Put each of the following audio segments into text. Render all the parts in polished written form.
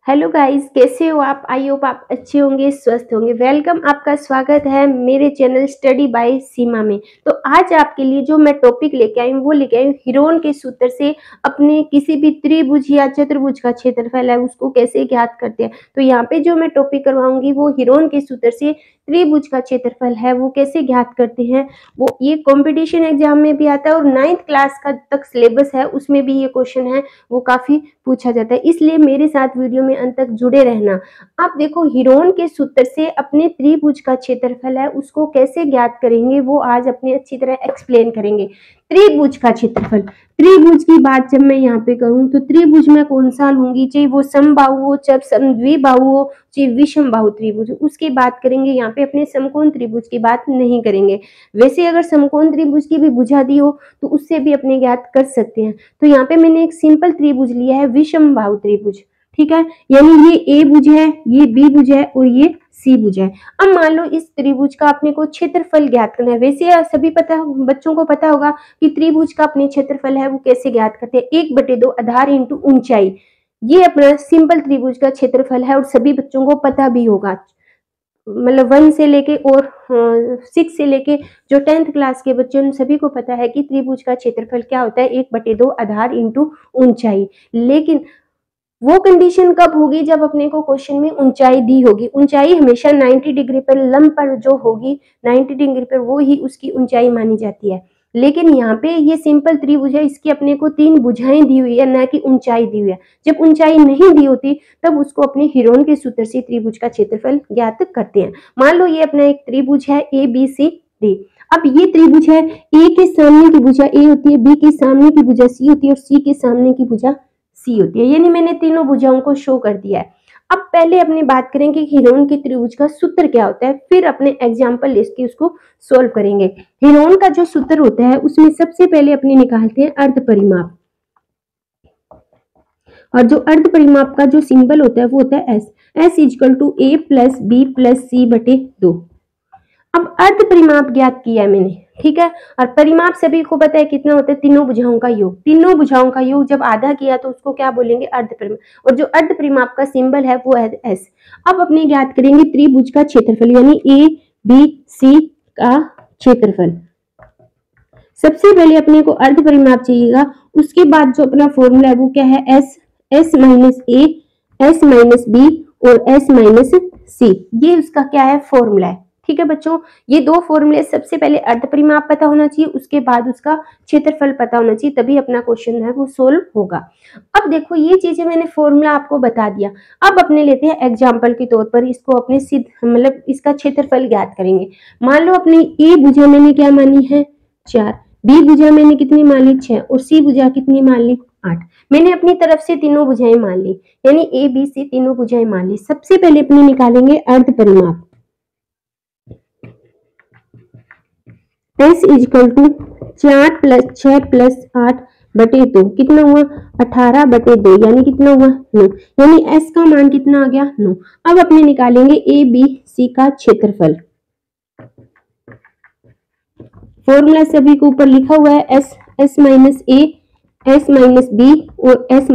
Hello guys, कैसे हो आप? आई होप आप अच्छे होंगे, स्वस्थ होंगे। वेलकम, आपका स्वागत है मेरे चैनल स्टडी बाय सीमा में। तो आज आपके लिए जो मैं टॉपिक लेके आई हूँ वो लेके आई हूँ हीरोन के सूत्र से अपने किसी भी त्रिभुज या चतुर्भुज का क्षेत्रफल है उसको कैसे ज्ञात करते हैं। तो यहाँ पे जो मैं टॉपिक करवाऊंगी वो हीरोन के सूत्र से त्रिभुज का क्षेत्रफल है वो कैसे ज्ञात करते हैं। वो ये कंपटीशन एग्जाम में भी आता है और 9th क्लास का तक सिलेबस है उसमें भी ये क्वेश्चन है वो काफी पूछा जाता है, इसलिए मेरे साथ वीडियो में अंत तक जुड़े रहना। आप देखो, हीरोन के सूत्र से अपने त्रिभुज का क्षेत्रफल है उसको कैसे ज्ञात करेंगे वो आज अपने अच्छी तरह एक्सप्लेन करेंगे। त्रिभुज का क्षेत्रफल, त्रिभुज की बात जब मैं यहाँ पे करूं तो त्रिभुज में कौन सा लूंगी, चाहे वो समबाहु हो, चाहे समद्विबाहु हो, चाहे विषमबाहु त्रिभुज, उसकी बात करेंगे। यहाँ पे अपने समकोण त्रिभुज की बात नहीं करेंगे। वैसे अगर समकोण त्रिभुज की भी बुझा दी हो तो उससे भी अपने ज्ञात कर सकते हैं। तो यहाँ पे मैंने एक सिंपल त्रिभुज लिया है, विषमबाहु त्रिभुज, ठीक है। यानी ये ए भुज है, ये बी भुज है और ये सी भुज है। अब मान लो इस त्रिभुज का अपने को क्षेत्रफल ज्ञात करना है। वैसे सभी बच्चों को पता होगा कि त्रिभुज का अपने क्षेत्रफल है वो कैसे ज्ञात करते हैं, 1/2 आधार इंटू ऊंचाई। ये अपना सिंपल त्रिभुज का क्षेत्रफल है और सभी बच्चों को पता भी होगा। मतलब 1 से लेके और 6 से लेके जो 10th क्लास के बच्चे उन सभी को पता है कि त्रिभुज का क्षेत्रफल क्या होता है, 1/2 आधार इंटू ऊंचाई। लेकिन वो कंडीशन कब होगी जब अपने को क्वेश्चन में ऊंचाई दी होगी। ऊंचाई हमेशा 90 डिग्री पर लंब पर जो होगी 90 डिग्री पर वो ही उसकी ऊंचाई मानी जाती है। लेकिन यहाँ पे ये सिंपल त्रिभुज है, इसकी अपने को 3 भुजाएं दी हुई है, ना कि ऊंचाई दी हुई है। जब ऊंचाई नहीं दी होती तब उसको अपने हीरोन के सूत्र से त्रिभुज का क्षेत्रफल ज्ञात करते हैं। मान लो ये अपना एक त्रिभुज है ABCD। अब ये त्रिभुज है, ए के सामने की भुजा ए होती है, बी के सामने की भुजा सी होती है और सी के सामने की भुजा सी होती है। यानी मैंने तीनों भुजाओं को शो कर दिया है। अब पहले अपनी बात करेंगे हीरोन के त्रिभुज का सूत्र क्या होता है, फिर अपने एग्जाम्पल लेके उसको सोल्व करेंगे। हीरोन का जो सूत्र होता है उसमें सबसे पहले अपने निकालते हैं अर्ध परिमाप, और जो अर्ध परिमाप का जो सिंबल होता है वो होता है S. S equal to A + B + C/2। अब अर्ध परिमाप ज्ञात किया है मैंने, ठीक है। और परिमाप सभी को पता है कितना होता है, तीनों भुजाओं का योग। तीनों भुजाओं का योग जब आधा किया तो उसको क्या बोलेंगे, अर्ध परिमाप। और जो अर्ध परिमाप का सिंबल है वो है एस। अब अपने ज्ञात करेंगे त्रिभुज का क्षेत्रफल, यानी ABC का क्षेत्रफल। सबसे पहले अपने को अर्ध परिमाप चाहिएगा, उसके बाद जो अपना फॉर्मूला है वो क्या है, S - A, S - B और S - C। ये उसका क्या है, फॉर्मूला है, ठीक है बच्चों। ये दो फॉर्मूले, सबसे पहले अर्ध परिमाप पता होना चाहिए, उसके बाद उसका क्षेत्रफल पता होना चाहिए, तभी अपना क्वेश्चन है वो सोल्व होगा। अब देखो, ये चीजें मैंने फॉर्मूला आपको बता दिया। अब अपने लेते हैं एग्जाम्पल के तौर पर, इसको अपने सिद्ध मतलब इसका क्षेत्रफल ज्ञात करेंगे। मान लो अपनी ए भुजा मैंने क्या मानी है, 4, बी भुजा मैंने कितनी मान ली, 6 और सी भुजा कितनी मान ली, 8। मैंने अपनी तरफ से तीनों भुजाएं मान ली, यानी ABC तीनों भुजाएं मान ली। सबसे पहले अपने निकालेंगे अर्ध परिमाप। S = 4 + 6 + 8/2 कितना हुआ, 18/2, यानी कितना हुआ, 9। यानी S का मान कितना आ गया, 9। अब अपने निकालेंगे ABC का क्षेत्रफल। फॉर्मूला सभी के ऊपर लिखा हुआ है, S - A, S - B और S -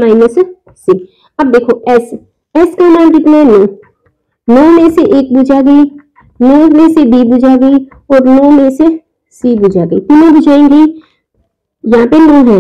C। अब देखो S का मान कितना है, 9। 9 में से एक भुजा गई, 9 में से B भुजा गई और 9 में से C भुजा गई, तीनों भुजाएं गई। यहाँ पे 9 है,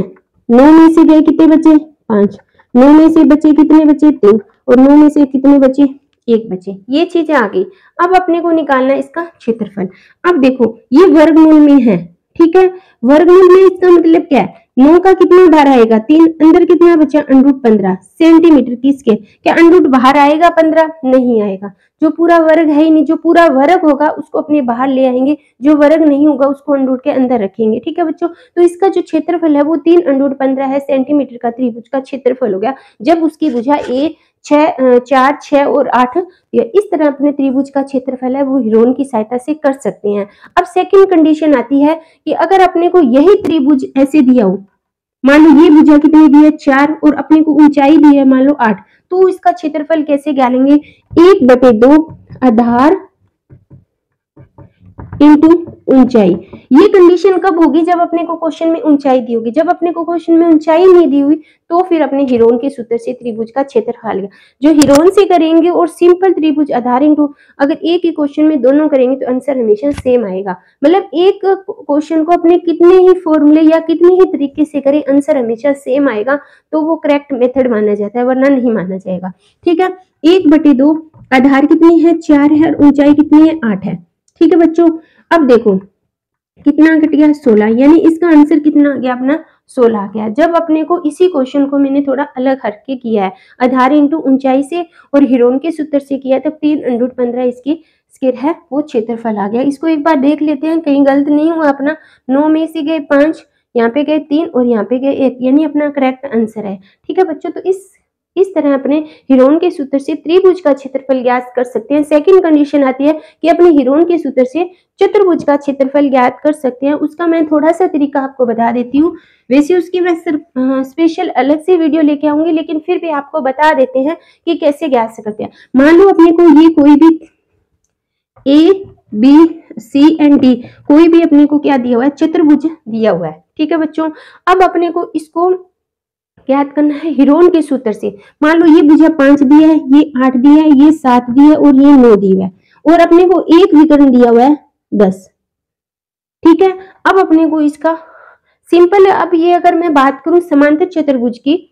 9 में से गए कितने बचे, 5। 9 में से बचे कितने बचे, 3 और 9 में से कितने बचे, 1 बचे। ये चीजें आ गई। अब अपने को निकालना है इसका क्षेत्रफल। अब देखो, ये वर्गमूल में है, ठीक है। वर्गमूल में इसका मतलब क्या है, 9 का कितना बाहर आएगा, 3, अंदर कितना बचा, √15 सेंटीमीटर की स्केल। क्या √ बाहर आएगा 15, नहीं आएगा। जो पूरा वर्ग है ही नहीं, जो पूरा वर्ग होगा उसको अपने बाहर ले आएंगे, जो वर्ग नहीं होगा उसको √ के अंदर रखेंगे, ठीक है बच्चों। तो इसका जो क्षेत्रफल है वो 3 √15 है सेंटीमीटर का त्रिभुज का क्षेत्रफल हो गया, जब उसकी भुजा 4, 6 और 8। इस तरह अपने त्रिभुज का क्षेत्रफल है वो हीरोन की सहायता से कर सकते हैं। अब सेकंड कंडीशन आती है कि अगर अपने को यही त्रिभुज ऐसे दिया हो, मान लो ये भुजा कितनी दी है, 4 और अपने को ऊंचाई दी है मान लो 8, तो इसका क्षेत्रफल कैसे ज्ञानेंगे, 1/2 आधार इंटू ऊंचाई। ये कंडीशन कब होगी? जब अपने को क्वेश्चन में ऊंचाई दी होगी। जब अपने को क्वेश्चन में ऊंचाई नहीं दी हुई तो फिर अपने हिरोन के सूत्र से त्रिभुज का क्षेत्रफल जो हिरोन से करेंगे और सिंपल त्रिभुज आधार इंटू, अगर एक ही क्वेश्चन में दोनों करेंगे तो आंसर हमेशा सेम आएगा। मतलब एक क्वेश्चन को अपने कितने ही फॉर्मूले या कितने ही तरीके से करें आंसर हमेशा सेम आएगा, तो वो करेक्ट मेथड माना जाता है, वरना नहीं माना जाएगा। ठीक है, 1/2 आधार कितनी है? 4 है, और ऊंचाई कितनी है? 8 है। ठीक है बच्चों, अब देखो कितना कट गया? 16, यानी इसका आंसर कितना आ गया अपना? 16 आ गया। जब अपने को इसी क्वेश्चन को मैंने थोड़ा अलग हटके किया है, आधार इंटू ऊंचाई से और हिरोन के सूत्र से किया, तब 3√15 इसकी स्क्वायर है वो क्षेत्रफल आ गया। इसको एक बार देख लेते हैं, कहीं गलत नहीं हुआ अपना। 9 में से गए 5, यहाँ पे गए 3 और यहाँ पे गए 1, यानी अपना करेक्ट आंसर है। ठीक है बच्चों, तो इस तरह अपने हिरोन के सूत्र से त्रिभुज का क्षेत्रफल ज्ञात कर सकते हैं। सेकंड कंडीशन आती है कि अपने हिरोन के सूत्र से चतुर्भुज का क्षेत्रफल ज्ञात कर सकते हैं। उसका मैं थोड़ा सा तरीका आपको बता देती हूँ। वैसे उसकी मैं स्पेशल अलग से वीडियो लेके आऊंगी, लेकिन फिर भी आपको बता देते हैं कि कैसे ज्ञात करते हैं। मान लो अपने को ये कोई भी A, B, C and D कोई भी अपने को क्या दिया हुआ है? चतुर्भुज दिया हुआ है। ठीक है बच्चों, अब अपने को इसको ज्ञात करना है हिरोन के सूत्र से। मान लो ये भुजा 5 दिया है, ये 8 दिया है, ये 7 दिया है और ये 9 दिया है, और अपने को एक विकर्ण दिया हुआ है 10। ठीक है, अब अपने को इसका सिंपल है। अब ये अगर मैं बात करूं समांतर चतुर्भुज की,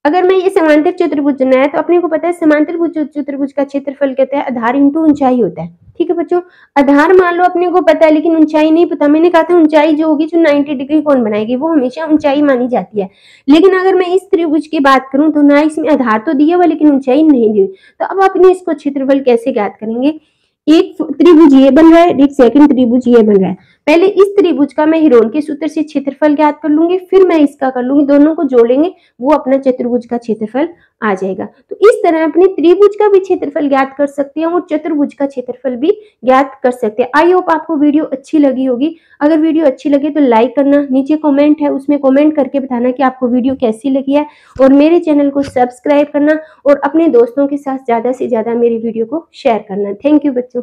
अगर मैं ये समांतर चतुर्भुज बनाया है, तो अपने को पता है समांतर चतुर्भुज का क्षेत्रफल कहते हैं आधार इंटू ऊंचाई होता है। ठीक है बच्चों, आधार मान लो अपने को पता है, लेकिन ऊंचाई नहीं पता। मैंने कहा था ऊंचाई जो होगी, जो 90 डिग्री कोण बनाएगी, वो हमेशा ऊंचाई मानी जाती है। लेकिन अगर मैं इस त्रिभुज की बात करूं तो ना इसमें आधार तो दिया हुआ लेकिन ऊंचाई नहीं दी हुई, तो अब अपने इसको क्षेत्रफल कैसे ज्ञात करेंगे? एक त्रिभुज ये बन रहा है, एक सेकंड त्रिभुज ये बन रहा है। पहले इस त्रिभुज का मैं हिरोन के सूत्र से क्षेत्रफल ज्ञात कर लूंगी, फिर मैं इसका कर लूंगी, दोनों को जोड़ लेंगे, वो अपना चतुर्भुज का क्षेत्रफल आ जाएगा। तो इस तरह अपने त्रिभुज का भी क्षेत्रफल ज्ञात कर सकते हैं और चतुर्भुज का क्षेत्रफल भी ज्ञात कर सकते हैं। आई होप आपको वीडियो अच्छी लगी होगी। अगर वीडियो अच्छी लगे तो लाइक करना, नीचे कमेंट है उसमें कमेंट करके बताना कि आपको वीडियो कैसी लगी है, और मेरे चैनल को सब्सक्राइब करना और अपने दोस्तों के साथ ज्यादा से ज्यादा मेरी वीडियो को शेयर करना। थैंक यू बच्चों।